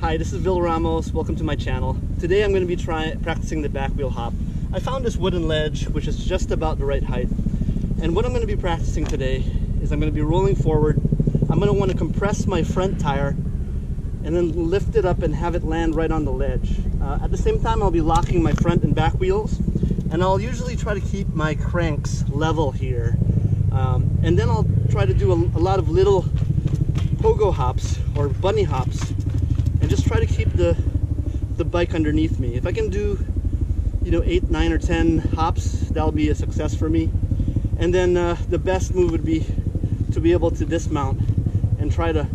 Hi, this is Bill Ramos. Welcome to my channel. Today I'm going to be practicing the back wheel hop. I found this wooden ledge which is just about the right height. And what I'm going to be practicing today is I'm going to be rolling forward. I'm going to want to compress my front tire and then lift it up and have it land right on the ledge. At the same time, I'll be locking my front and back wheels, and I'll usually try to keep my cranks level here. And then I'll try to do a lot of little pogo hops or bunny hops and just try to keep the bike underneath me. If I can do 8, 9, or 10 hops, that'll be a success for me. And then the best move would be to be able to dismount and try to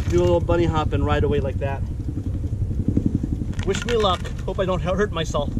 do a little bunny hop and ride away like that. Wish me luck. Hope I don't hurt myself.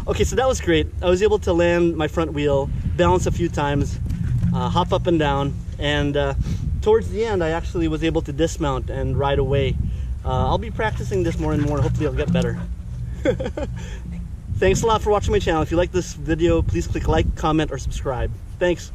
Okay, so that was great. I was able to land my front wheel, balance a few times, hop up and down, and towards the end I actually was able to dismount and ride away. I'll be practicing this more and more. Hopefully I'll get better. Thanks a lot for watching my channel. If you like this video, please click like, comment, or subscribe. Thanks.